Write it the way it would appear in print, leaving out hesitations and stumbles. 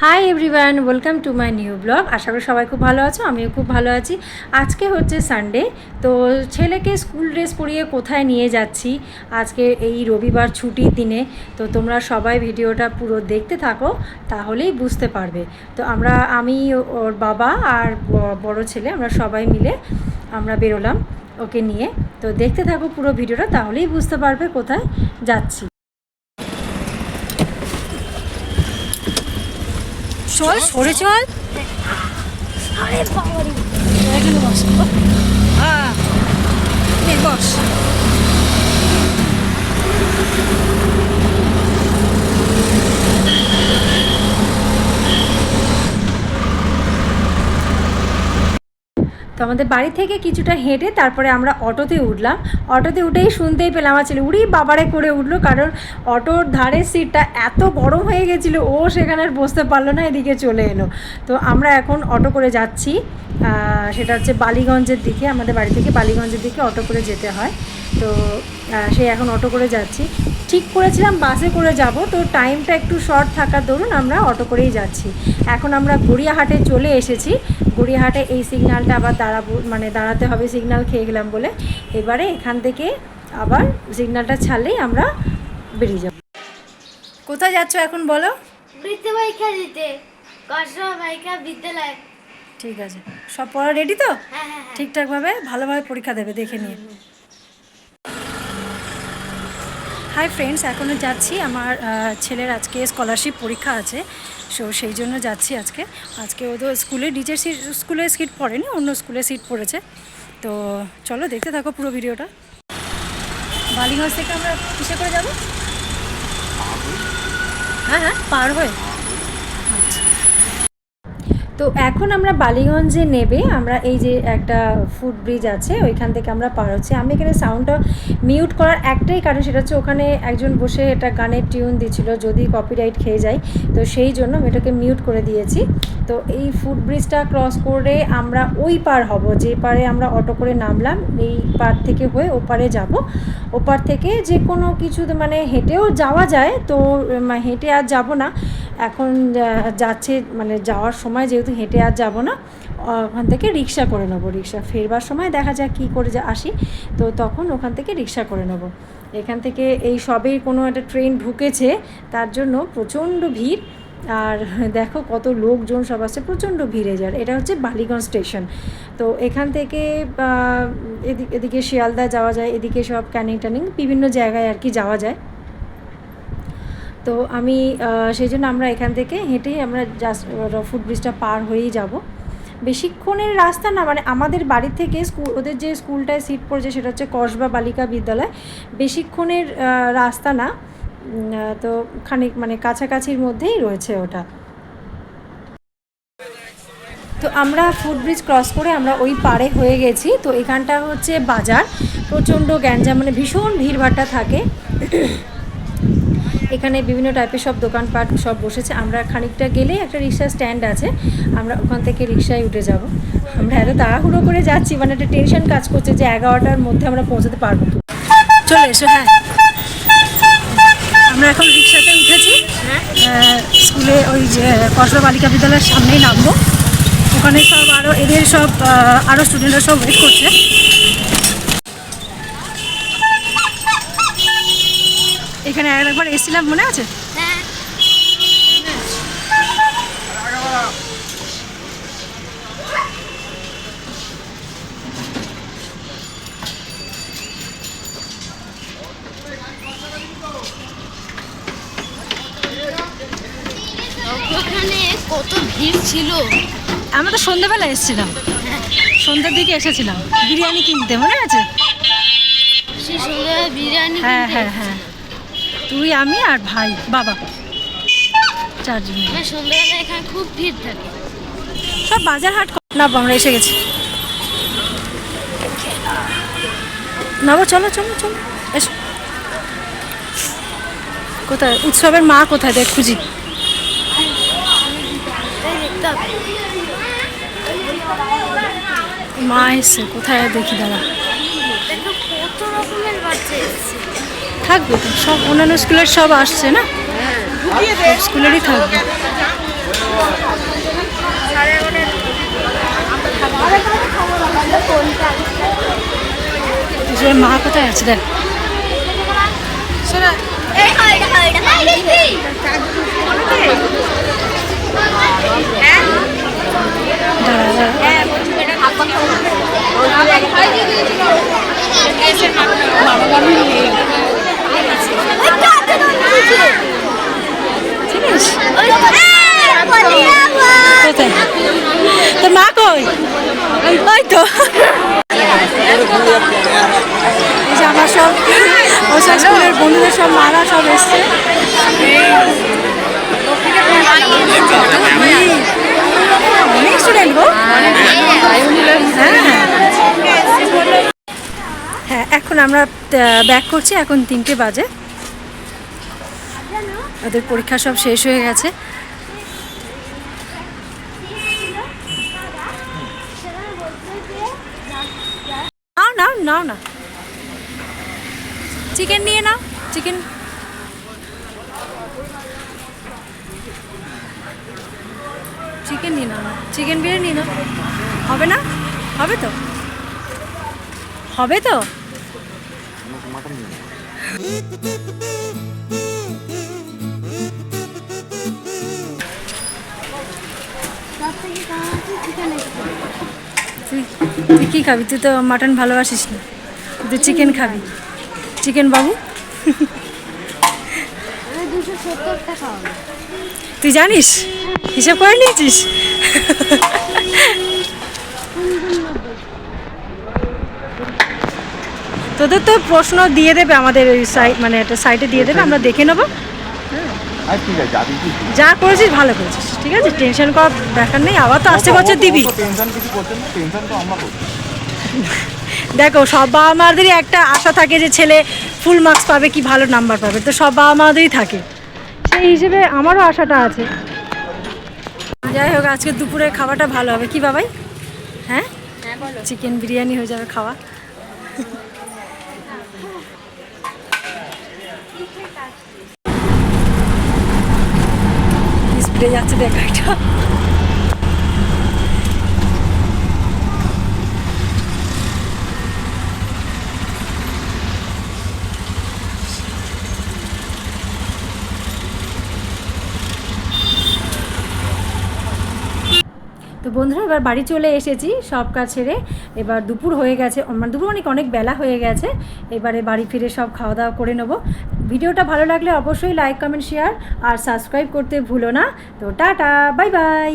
High everyone, welcome to my new blog. আশা করি সবাই খুব ভালো আছো, আমিও খুব ভালো আছি। আজকে হচ্ছে সানডে, তো ছেলেকে স্কুল ড্রেস পরিয়ে কোথায় নিয়ে যাচ্ছি আজকে এই রবিবার ছুটির দিনে। তো তোমরা সবাই ভিডিওটা পুরো দেখতে থাকো, তাহলেই বুঝতে পারবে। তো আমি ওর বাবা আর বড় ছেলে আমরা সবাই মিলে আমরা বেরোলাম ওকে নিয়ে। তো দেখতে থাকো পুরো ভিডিওটা, তাহলেই বুঝতে পারবে কোথায় যাচ্ছি। চল সরে চল। আরে বাবারে, এখানে বস। হ্যাঁ বস। তো আমাদের বাড়ি থেকে কিছুটা হেঁটে তারপরে আমরা অটোতে উঠলাম। অটোতে উঠেই শুনতেই পেলাম আমার ছেলে উড়ি বাবারে করে উঠলো, কারণ অটোর ধারের সিটটা এত গরম হয়ে গেছিলো, ও সেখানে আর বসতে পারলো না, এদিকে চলে এলো। তো আমরা এখন অটো করে যাচ্ছি, সেটা হচ্ছে বালিগঞ্জের দিকে। আমাদের বাড়ি থেকে বালিগঞ্জের দিকে অটো করে যেতে হয়। তো সেই এখন অটো করে যাচ্ছি। ঠিক করেছিলাম বাসে করে যাব, তো টাইমটা একটু শর্ট থাকার দরুন আমরা অটো করেই যাচ্ছি। এখন আমরা গড়িয়াহাটে চলে এসেছি। গড়িয়াহাটে এই সিগন্যালটা আবার দাঁড়াতে হবে, সিগন্যাল খেয়ে গেলাম বলে। এবারে এখান থেকে আবার সিগন্যালটা ছাড়লেই আমরা বেরিয়ে যাব। কোথায় যাচ্ছ এখন বলো? বৃত্তি পরীক্ষা দিতে, কসমা বিদ্যালয়। ঠিক আছে, সব পড়া রেডি তো? হ্যাঁ। ঠিকঠাকভাবে ভালোভাবে পরীক্ষা দেবে, দেখে নিয়ে। হাই ফ্রেন্ডস, এখনও যাচ্ছি। আমার ছেলের আজকে স্কলারশিপ পরীক্ষা আছে, সেই জন্য যাচ্ছি আজকে ওদের স্কুলে সিট পড়েনি, অন্য স্কুলে সিট পড়েছে। তো চলো দেখতে থাকো পুরো ভিডিওটা। বালিগঞ্জ থেকে আমরা কিসে করে যাব? হ্যাঁ পার হয়ে। তো এখন আমরা বালিগঞ্জে নেবে আমরা এই যে একটা ফুট ব্রিজ আছে, ওইখান থেকে আমরা পার হচ্ছি। আমি এখানে সাউন্ডটা মিউট করার একটাই কারণ, সেটা হচ্ছে ওখানে একজন বসে এটা গানের টিউন দিচ্ছিল, যদি কপিরাইট খেয়ে যায়, তো সেই জন্য আমি এটাকে মিউট করে দিয়েছি। তো এই ফুট ব্রিজটা ক্রস করে আমরা ওই পার হব, যে পারে আমরা অটো করে নামলাম, এই পার থেকে হয়ে ওপারে যাব। ওপার থেকে যে কোনো কিছু হেঁটেও যাওয়া যায়, তো হেঁটে আর যাব না এখন, যাওয়ার সময় যেহেতু হেঁটে আর যাব না, ওখান থেকে রিক্সা করে নেবো। রিক্সা ফেরবার সময় দেখা যাক কী করে আসি, তো তখন ওখান থেকে রিক্সা করে নেবো। এখান থেকে এই সবেই কোনো একটা ট্রেন ঢুকেছে, তার জন্য প্রচণ্ড ভিড়। আর দেখো কত লোকজন সব আসছে, প্রচণ্ড ভিড়ে যায়। এটা হচ্ছে বালিগঞ্জ স্টেশন। তো এখান থেকে এদিকে শিয়ালদা যাওয়া যায়, এদিকে সব ক্যানিং বিভিন্ন জায়গায় আর কি যাওয়া যায়। তো আমি সেই জন্য আমরা এখান থেকে হেঁটেই আমরা জাস্ট ফুট ব্রিজটা পার হয়েই যাব। বেশিক্ষণের রাস্তা না, আমাদের বাড়ি থেকে ওদের যে স্কুলটায় সিট পড়েছে সেটা হচ্ছে কসবা বালিকা বিদ্যালয়, বেশিক্ষণের রাস্তা না, তো খানিক কাছাকাছির মধ্যেই রয়েছে ওটা। তো আমরা ফুট ব্রিজ ক্রস করে আমরা ওই পারে হয়ে গেছি। তো এখানটা হচ্ছে বাজার, প্রচণ্ড গ্যাঞ্জাম, ভীষণ ভিড়ভাট্টা থাকে এখানে। বিভিন্ন টাইপের সব দোকানপাট সব বসেছে। আমরা খানিকটা গেলেই একটা রিক্সা স্ট্যান্ড আছে, আমরা ওখান থেকে রিক্সায় উঠে যাব। আমরা এত তাড়াহুড়ো করে যাচ্ছি, একটা টেনশন কাজ করছে যে 11টার মধ্যে আমরা পৌঁছাতে পারবো। চলে এসো। হ্যাঁ, আমরা এখন রিক্সাতে উঠেছি, স্কুলে ওই যে কসবা বালিকা বিদ্যালয়ের সামনেই নামবো। ওখানে সব আরও স্টুডেন্টরা সব ওয়েট করছে। এখানে একবার এসেছিলাম, মনে আছে? ওখানে কত ভিড় ছিল। আমরা তো সন্ধ্যাবেলা এসেছিলাম, সন্ধ্যার দিকে এসেছিলাম বিরিয়ানি কিনতে, মনে আছে? সেই সন্ধ্যাবেলা বিরিয়ানি। হ্যাঁ, তুই, আমি আর ভাই বাবা, চারজন। সন্ধ্যাবেলা এখানে খুব ভিড় থাকে, সব বাজার হাট না। আমরা এসে গেছি, নাবো। চলো এসো। কোথায় উৎসবের মা? কোথায় দেখ খুঁজি। মা এসছে কোথায় দেখি, দাঁড়া। কত রকমের বাচ্চা এসেছে। থাকবে তো, সব অন্যান্য স্কুলের সব আসছে না, সব স্কুলেরই থাকবে। মা কোথায় আছে দেখ শোনা তোর মা কই ওই তো এই যে আমার সব ওসব স্কুলের বন্ধুদের সব মারা সব এসছে অনেক স্টুডেন্ট গো হ্যাঁ এখন আমরা ব্যাক করছি এখন 3টে বাজে ওদের পরীক্ষা সব শেষ হয়ে গেছে নাও নাও না চিকেন নিয়ে নাও চিকেন চিকেন নিয়ে নাও চিকেন বিরিয়ানি নিয়ে নাও হবে না হবে তো হবে তো তুই তুই কী খাবি তুই তো মাটন ভালোবাসিস না তুই চিকেন খাবি চিকেন বাবু তুই জানিস হিসাব করে নিয়েছিস তোদের তো প্রশ্ন দিয়ে দেবে আমাদের ওই সাইট মানে একটা সাইটে দিয়ে দেবে আমরা দেখে নেবো যা করেছিস ভালো করেছিস ঠিক আছে টেনশন করার দেখার নেই আবার তো আসছে বছর দিবি দেখো সব বাবা মাদেরই একটা আশা থাকে যে ছেলে ফুল মার্কস পাবে কি ভালো নাম্বার পাবে তো সব বাবা মাদেরই থাকে সেই হিসেবে আমারও আশাটা আছে যাই হোক আজকে দুপুরে খাওয়াটা ভালো হবে কি বাবাই হ্যাঁ চিকেন বিরিয়ানি হয়ে যাবে খাওয়া স্প্রে যাচ্ছে দেখ একটা তো বন্ধুরা এবার বাড়ি চলে এসেছি সব কাজ ছেড়ে এবার দুপুর হয়ে গেছে মানে দুপুর অনেক বেলা হয়ে গেছে এবারে বাড়ি ফিরে সব খাওয়া দাওয়া করে নেব ভিডিওটা ভালো লাগলে অবশ্যই লাইক কমেন্ট শেয়ার আর সাবস্ক্রাইব করতে ভুলো না তো টাটা বাই বাই